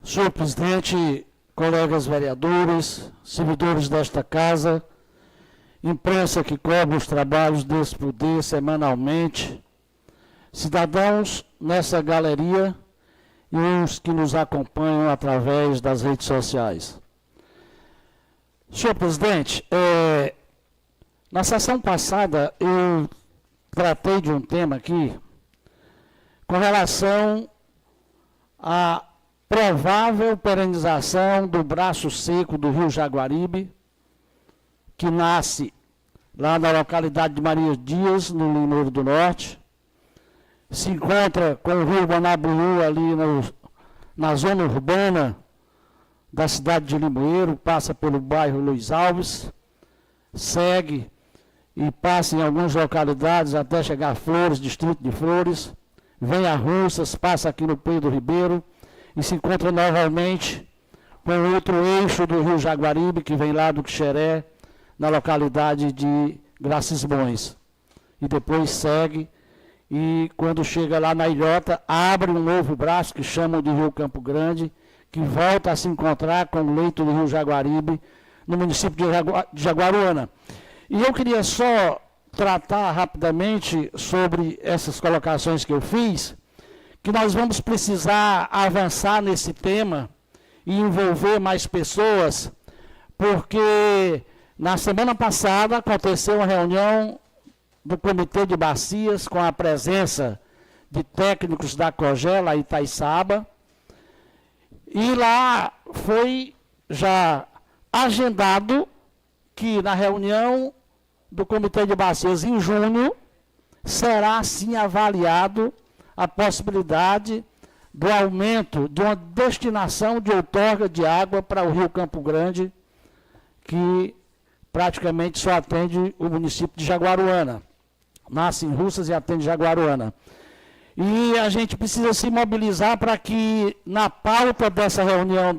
Senhor presidente, colegas vereadores, servidores desta casa, imprensa que cobre os trabalhos desse poder semanalmente, cidadãos nessa galeria e os que nos acompanham através das redes sociais. Senhor presidente, na sessão passada eu tratei de um tema aqui com relação à provável perenização do braço seco do rio Jaguaribe, que nasce lá na localidade de Maria Dias, no Limoeiro do Norte, se encontra com o rio Manabuú ali na zona urbana da cidade de Limoeiro, passa pelo bairro Luiz Alves, segue e passa em algumas localidades até chegar a Flores, distrito de Flores, vem a Russas, passa aqui no Pedro Ribeiro e se encontra novamente com outro eixo do rio Jaguaribe, que vem lá do Quixeré, na localidade de Gracismões. E depois segue e quando chega lá na ilhota, abre um novo braço que chamam de Rio Campo Grande, que volta a se encontrar com o leito do rio Jaguaribe, no município de Jaguaruana. E eu queria só tratar rapidamente sobre essas colocações que eu fiz, que nós vamos precisar avançar nesse tema e envolver mais pessoas, porque na semana passada aconteceu uma reunião do Comitê de Bacias com a presença de técnicos da Cogela e Itaiçaba, e lá foi já agendado que na reunião do Comitê de Bacias em junho será sim avaliado a possibilidade do aumento de uma destinação de outorga de água para o Rio Campo Grande, que praticamente só atende o município de Jaguaruana. Nasce em Russas e atende Jaguaruana. E a gente precisa se mobilizar para que na pauta dessa reunião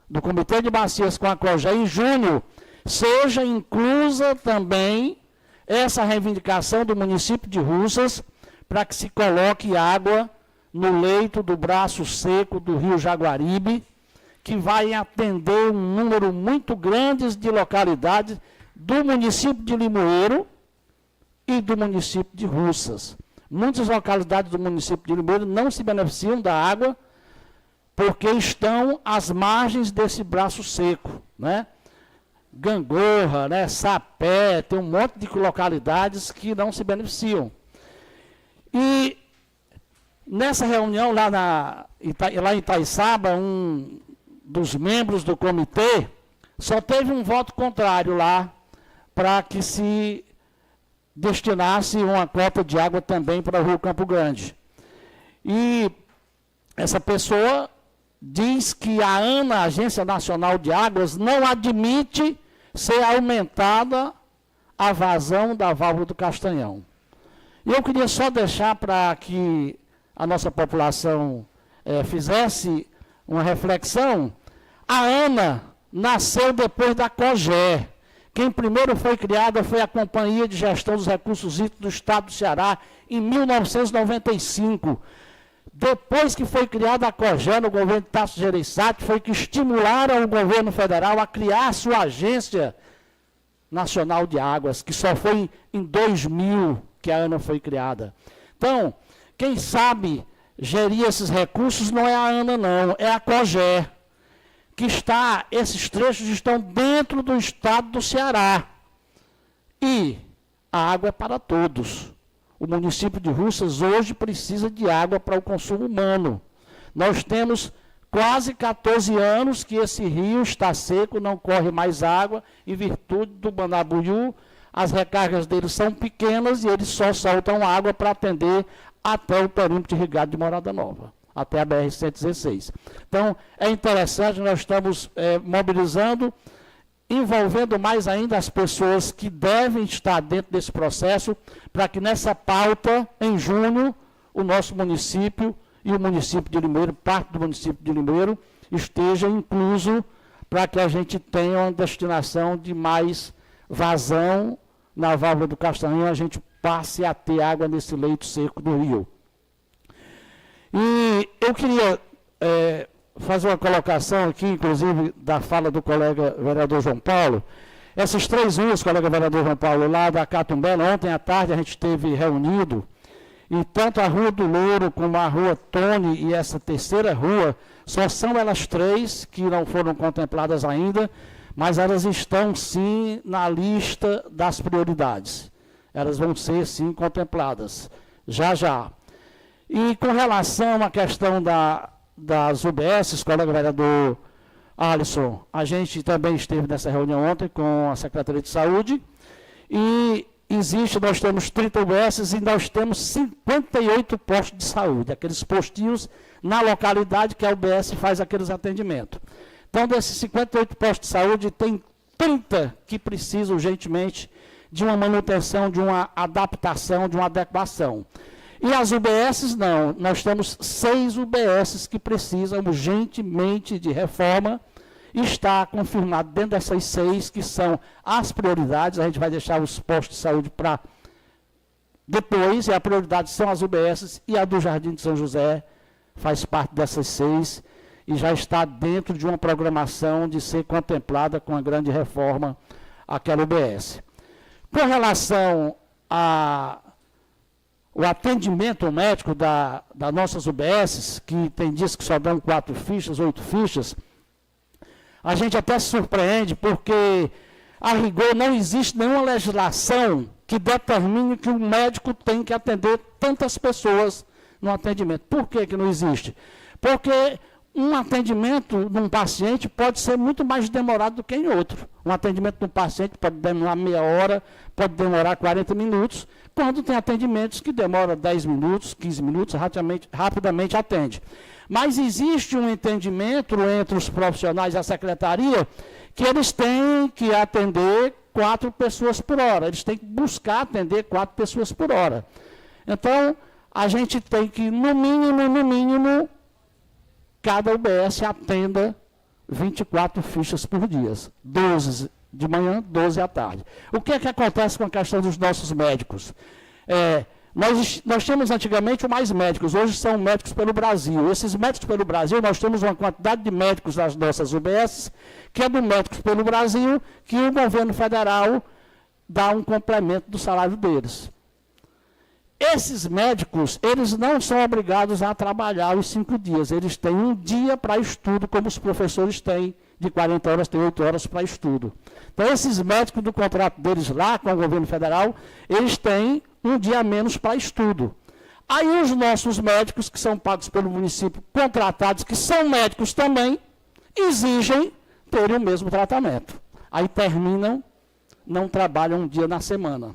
do Comitê de Bacias com a COGÉ em junho seja inclusa também essa reivindicação do município de Russas para que se coloque água no leito do braço seco do rio Jaguaribe, que vai atender um número muito grande de localidades do município de Limoeiro e do município de Russas. Muitas localidades do município de Limoeiro não se beneficiam da água porque estão às margens desse braço seco, né? Gangorra, né? Sapé, tem um monte de localidades que não se beneficiam. E nessa reunião lá em Itaiçaba, um dos membros do comitê só teve um voto contrário lá para que se destinasse uma cota de água também para o Rio Campo Grande. E essa pessoa diz que a ANA, a Agência Nacional de Águas, não admite ser aumentada a vazão da válvula do Castanhão. E eu queria só deixar para que a nossa população fizesse uma reflexão. A ANA nasceu depois da COGÉ. Quem primeiro foi criada foi a Companhia de Gestão dos Recursos Hídricos do Estado do Ceará, em 1995. Depois que foi criada a COGÉ no governo de Tasso Gereissati, foi que estimularam o governo federal a criar a sua Agência Nacional de Águas, que só foi em 2000 que a ANA foi criada. Então, quem sabe gerir esses recursos não é a ANA, não, é a COGÉ, que esses trechos estão dentro do estado do Ceará. E a água é para todos. O município de Russas hoje precisa de água para o consumo humano. Nós temos quase 14 anos que esse rio está seco, não corre mais água, em virtude do Manabuú, as recargas deles são pequenas e eles só soltam água para atender até o perímetro irrigado de Morada Nova, até a BR-116. Então, é interessante, nós estamos mobilizando, envolvendo mais ainda as pessoas que devem estar dentro desse processo, para que nessa pauta, em junho, o nosso município e o município de Limoeiro, parte do município de Limoeiro, esteja incluso para que a gente tenha uma destinação de mais vazão na válvula do Castanhão, a gente passe a ter água nesse leito seco do rio. E eu queria fazer uma colocação aqui, inclusive, da fala do colega vereador João Paulo. Essas 3 ruas, colega vereador João Paulo, lá da Catumbela, ontem à tarde a gente esteve reunido, e tanto a Rua do Louro como a Rua Tony e essa terceira rua, só são elas 3 que não foram contempladas ainda, mas elas estão sim na lista das prioridades. Elas vão ser sim contempladas, já já. E com relação à questão das UBSs, colega vereador Alisson, a gente também esteve nessa reunião ontem com a Secretaria de Saúde, e nós temos 30 UBSs e nós temos 58 postos de saúde, aqueles postinhos na localidade que a UBS faz aqueles atendimentos. Então, desses 58 postos de saúde, tem 30 que precisam urgentemente de uma manutenção, de uma adaptação, de uma adequação. E as UBSs não, nós temos 6 UBSs que precisam urgentemente de reforma. Está confirmado dentro dessas 6 que são as prioridades, a gente vai deixar os postos de saúde para depois, e a prioridade são as UBSs, e a do Jardim de São José faz parte dessas 6, e já está dentro de uma programação de ser contemplada com a grande reforma aquela UBS. Com relação ao atendimento médico das nossas UBSs, que tem dias que só dão 4 fichas, 8 fichas, a gente até se surpreende, porque, a rigor, não existe nenhuma legislação que determine que o médico tem que atender tantas pessoas no atendimento. Por que que não existe? Porque um atendimento num paciente pode ser muito mais demorado do que em outro. Um atendimento num paciente pode demorar meia hora, pode demorar 40 minutos, quando tem atendimentos que demoram 10 minutos, 15 minutos, rapidamente atende. Mas existe um entendimento entre os profissionais da secretaria que eles têm que atender 4 pessoas por hora. Eles têm que buscar atender 4 pessoas por hora. Então, a gente tem que, no mínimo, cada UBS atenda 24 fichas por dia. 12 de manhã, 12 à tarde. O que é que acontece com a questão dos nossos médicos? Nós tínhamos antigamente mais médicos, hoje são médicos pelo Brasil. Esses médicos pelo Brasil, nós temos uma quantidade de médicos nas nossas UBS, que é do médicos pelo Brasil, que o governo federal dá um complemento do salário deles. Esses médicos, eles não são obrigados a trabalhar os 5 dias, eles têm um dia para estudo, como os professores têm, de 40 horas, tem 8 horas para estudo. Então, esses médicos do contrato deles lá, com o governo federal, eles têm um dia a menos para estudo. Aí os nossos médicos, que são pagos pelo município, contratados, que são médicos também, exigem terem o mesmo tratamento. Aí terminam, não trabalham um dia na semana.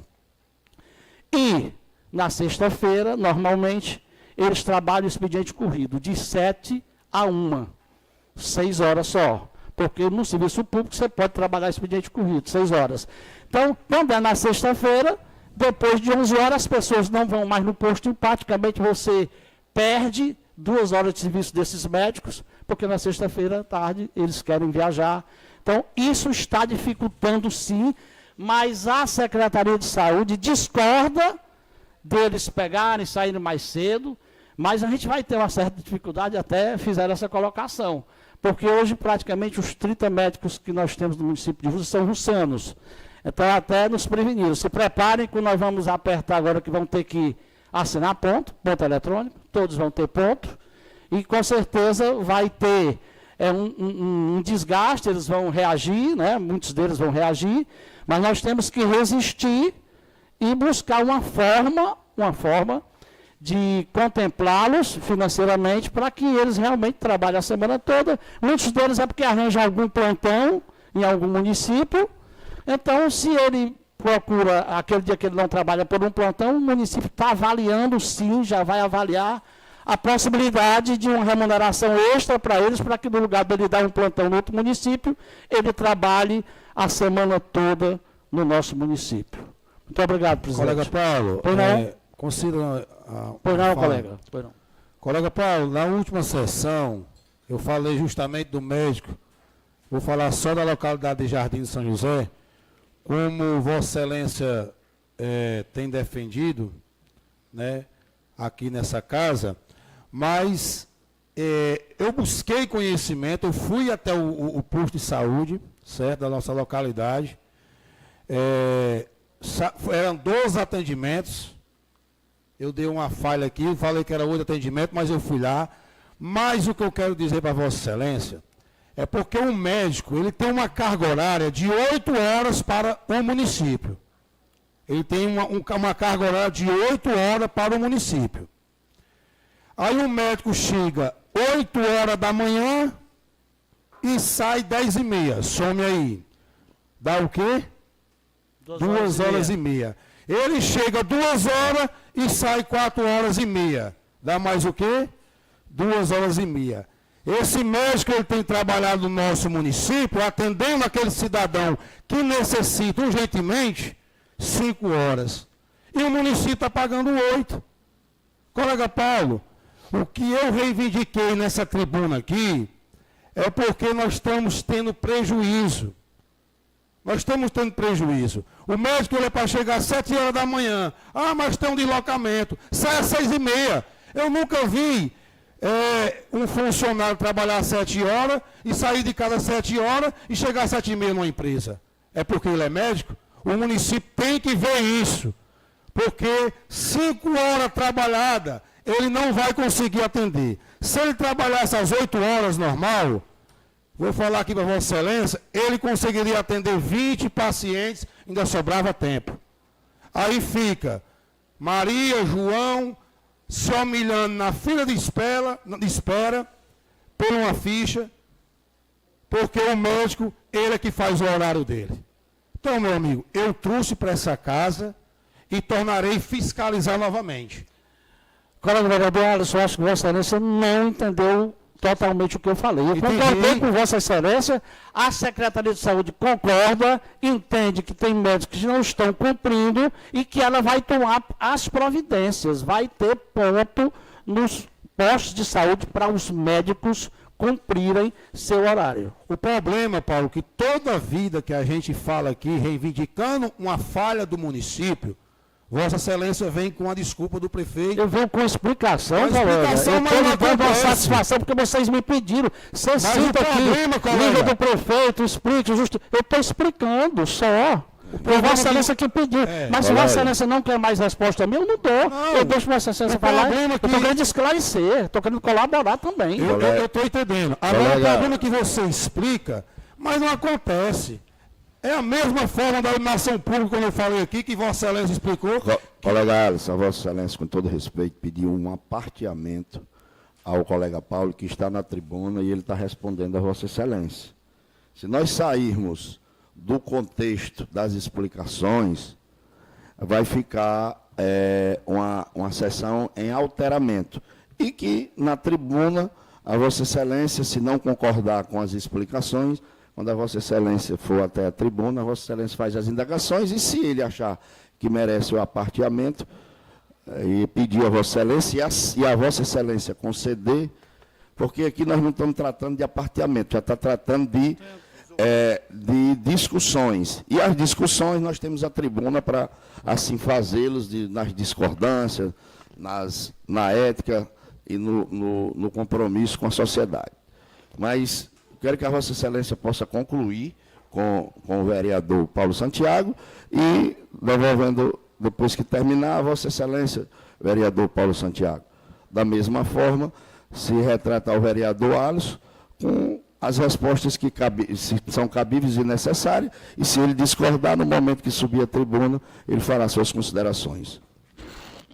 E, na sexta-feira, normalmente, eles trabalham expediente corrido, de 7 a 1, 6 horas só. Porque no serviço público você pode trabalhar expediente corrido, 6 horas. Então, quando é na sexta-feira, depois de 11 horas, as pessoas não vão mais no posto e praticamente você perde 2 horas de serviço desses médicos, porque na sexta-feira à tarde eles querem viajar. Então, isso está dificultando sim, mas a Secretaria de Saúde discorda deles pegarem, saírem mais cedo, mas a gente vai ter uma certa dificuldade, até fizeram essa colocação. Porque hoje, praticamente, os 30 médicos que nós temos no município de Russas são russanos. Então, até nos preveniram. Se preparem que nós vamos apertar agora, que vão ter que assinar ponto eletrônico, todos vão ter ponto, e com certeza vai ter um desgaste, eles vão reagir, né? Muitos deles vão reagir, mas nós temos que resistir e buscar uma forma de contemplá-los financeiramente para que eles realmente trabalhem a semana toda. Muitos deles é porque arranjam algum plantão em algum município. Então, se ele procura aquele dia que ele não trabalha por um plantão, o município está avaliando, sim, já vai avaliar a possibilidade de uma remuneração extra para eles, para que no lugar dele dar um plantão no outro município, ele trabalhe a semana toda no nosso município. Muito obrigado, presidente. Colega Paulo, considera... Pois não, colega. Pois não. Colega Paulo, na última sessão, eu falei justamente do médico, vou falar só da localidade de Jardim de São José, como Vossa Excelência tem defendido, né, aqui nessa casa, mas eu busquei conhecimento, eu fui até o posto de saúde, certo, da nossa localidade. Eram 12 atendimentos. Eu dei uma falha aqui, falei que era 8 atendimentos, mas eu fui lá. Mas o que eu quero dizer para Vossa Excelência é porque o médico ele tem uma carga horária de 8 horas para o município. Ele tem uma carga horária de 8 horas para o município. Aí o médico chega 8 horas da manhã e sai 10h30. Some aí. Dá o quê? 2 horas e meia. Ele chega 2 horas e sai 4 horas e meia. Dá mais o quê? 2 horas e meia. Esse médico ele tem trabalhado no nosso município, atendendo aquele cidadão que necessita urgentemente 5 horas. E o município está pagando 8. Colega Paulo, o que eu reivindiquei nessa tribuna aqui é porque nós estamos tendo prejuízo. Nós estamos tendo prejuízo. O médico ele é para chegar às 7 horas da manhã. Ah, mas tem um deslocamento. Sai às 6h30. Eu nunca vi um funcionário trabalhar às 7 horas e sair de casa às 7 horas e chegar às 7h30 numa empresa. É porque ele é médico? O município tem que ver isso. Porque 5 horas trabalhadas, ele não vai conseguir atender. Se ele trabalhasse às 8 horas normal, vou falar aqui para Vossa Excelência, ele conseguiria atender 20 pacientes, ainda sobrava tempo. Aí fica Maria, João, se humilhando na fila de espera por uma ficha, porque o médico, ele é que faz o horário dele. Então, meu amigo, eu trouxe para essa casa e tornarei fiscalizar novamente. Colega vereador Alisson, acho que Vossa Excelência não entendeu totalmente o que eu falei. Eu concordei com Vossa Excelência, a Secretaria de Saúde concorda, entende que tem médicos que não estão cumprindo e que ela vai tomar as providências, vai ter ponto nos postos de saúde para os médicos cumprirem seu horário. O problema, Paulo, que toda vida que a gente fala aqui, reivindicando uma falha do município, Vossa Excelência vem com a desculpa do prefeito. Eu venho com explicação, colega. Eu estou lhe dando uma satisfação, porque vocês me pediram. Você cita aqui, nível do prefeito, explique, eu estou explicando só. Foi Vossa Excelência que pediu. Mas se Vossa Excelência não quer mais resposta minha, eu não dou. Eu deixo Vossa Excelência falar. Eu estou querendo esclarecer, estou querendo colaborar também. Eu estou entendendo. Agora, o problema é que você explica, mas não acontece. É a mesma forma da iluminação pública, como eu falei aqui, que Vossa Excelência explicou. Colega Alisson, Vossa Excelência, com todo respeito, pediu um aparteamento ao colega Paulo, que está na tribuna, e ele está respondendo a Vossa Excelência. Se nós sairmos do contexto das explicações, vai ficar uma sessão em alteramento. E que, na tribuna, a Vossa Excelência, se não concordar com as explicações, quando a Vossa Excelência for até a tribuna, a Vossa Excelência faz as indagações e, se ele achar que merece o aparteamento, e pedir a Vossa Excelência e a Vossa Excelência conceder, porque aqui nós não estamos tratando de aparteamento, já está tratando de discussões. E as discussões nós temos a tribuna para assim fazê-los nas discordâncias, na ética e no compromisso com a sociedade. Mas quero que a Vossa Excelência possa concluir com o vereador Paulo Santiago e, devolvendo, depois que terminar, a Vossa Excelência, vereador Paulo Santiago. Da mesma forma, se retrata ao vereador Alisson com as respostas que são cabíveis e necessárias, e se ele discordar, no momento que subir a tribuna, ele fará suas considerações.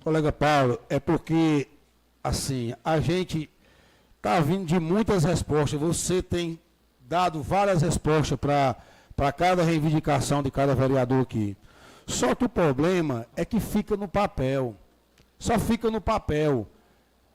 Colega Paulo, é porque, assim, a gente está vindo de muitas respostas. Você tem dado várias respostas para cada reivindicação de cada vereador aqui. Só que o problema é que fica no papel. Só fica no papel.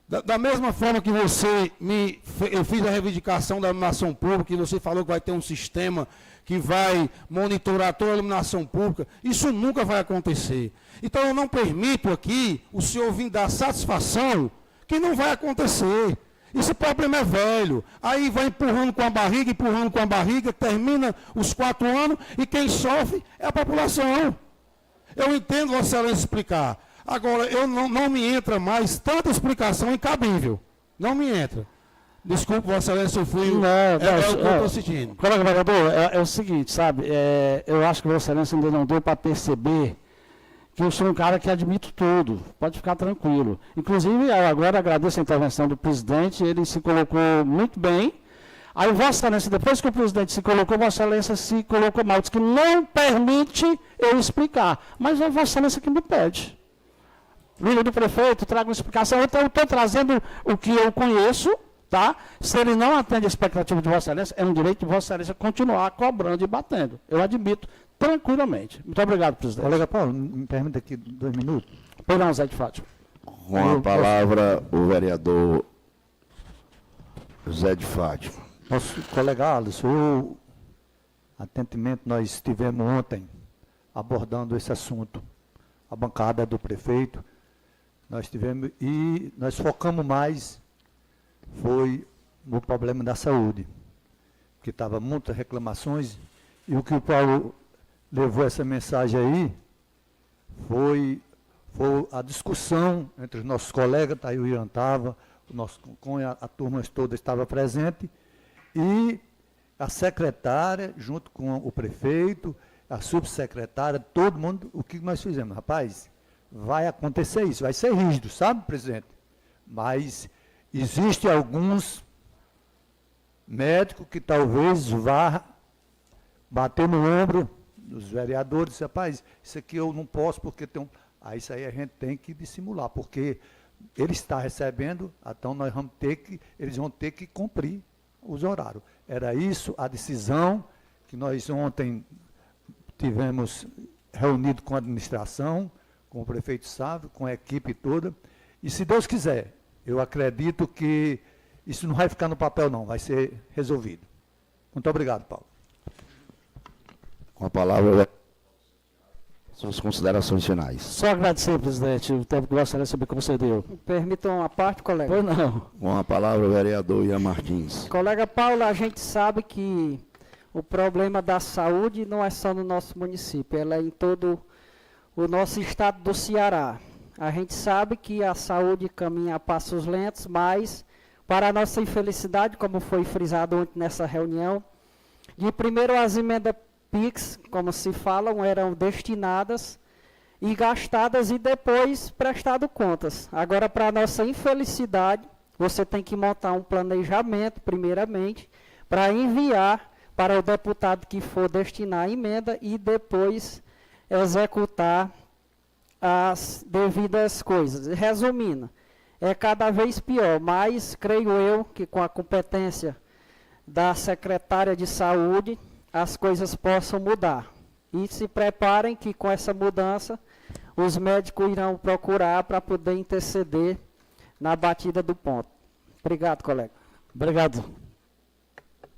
Da mesma forma que eu fiz a reivindicação da iluminação pública, e você falou que vai ter um sistema que vai monitorar toda a iluminação pública, isso nunca vai acontecer. Então eu não permito aqui o senhor vir dar satisfação que não vai acontecer. Esse problema é velho. Aí vai empurrando com a barriga, termina os 4 anos e quem sofre é a população. Eu entendo Vossa Excelência explicar. Agora, não me entra mais tanta explicação incabível. Não me entra. Desculpe, Vossa Excelência, eu fui. Não, é o que eu não. estou sentindo. Colega vereador, é o seguinte, sabe, eu acho que Vossa Excelência ainda não deu para perceber que eu sou um cara que admito tudo, pode ficar tranquilo. Inclusive, eu agora agradeço a intervenção do presidente, ele se colocou muito bem. Aí Vossa Excelência, depois que o presidente se colocou, Vossa Excelência se colocou mal, disse que não permite eu explicar. Mas é Vossa Excelência que me pede. Líder do prefeito, traga uma explicação. Então, eu estou trazendo o que eu conheço, tá? Se ele não atende a expectativa de Vossa Excelência, é um direito de Vossa Excelência continuar cobrando e batendo. Eu admito tranquilamente. Muito obrigado, presidente. Colega Paulo, me permita aqui 2 minutos. Pois não, Zé de Fátima. Com a palavra, o vereador Zé de Fátima. Nosso colega Alisson, atentamente nós estivemos ontem abordando esse assunto. A bancada do prefeito, nós tivemos e nós focamos mais, foi no problema da saúde, que estava muitas reclamações, e o que o Paulo levou essa mensagem aí foi a discussão entre os nossos colegas, tá aí o Ian estava, a turma toda estava presente, e a secretária, junto com o prefeito, a subsecretária, todo mundo, o que nós fizemos? Rapaz, vai acontecer isso, vai ser rígido, sabe, presidente? Mas existem alguns médicos que talvez vá bater no ombro dos vereadores, rapaz, isso aqui eu não posso porque tem um... Aí isso aí a gente tem que dissimular, porque ele está recebendo, então eles vão ter que cumprir os horários. Era isso a decisão que nós ontem tivemos reunido com a administração, com o prefeito Sávio, com a equipe toda, e se Deus quiser, eu acredito que isso não vai ficar no papel não, vai ser resolvido. Muito obrigado, Paulo. Com a palavra, suas considerações finais. Só agradecer, presidente, o tempo que Vossa Excelência me concedeu. Permitam uma parte, colega. Pois não. Com a palavra, o vereador Ian Martins. Colega Paulo, a gente sabe que o problema da saúde não é só no nosso município, ela é em todo o nosso estado do Ceará. A gente sabe que a saúde caminha a passos lentos, mas, para a nossa infelicidade, como foi frisado ontem nessa reunião, de primeiro as emendas PIX, como se falam, eram destinadas e gastadas e depois prestado contas. Agora, para a nossa infelicidade, você tem que montar um planejamento, primeiramente, para enviar para o deputado que for destinar a emenda e depois executar as devidas coisas. Resumindo, é cada vez pior, mas creio eu que com a competência da secretária de saúde, as coisas possam mudar. E se preparem que com essa mudança, os médicos irão procurar para poder interceder na batida do ponto. Obrigado, colega. Obrigado.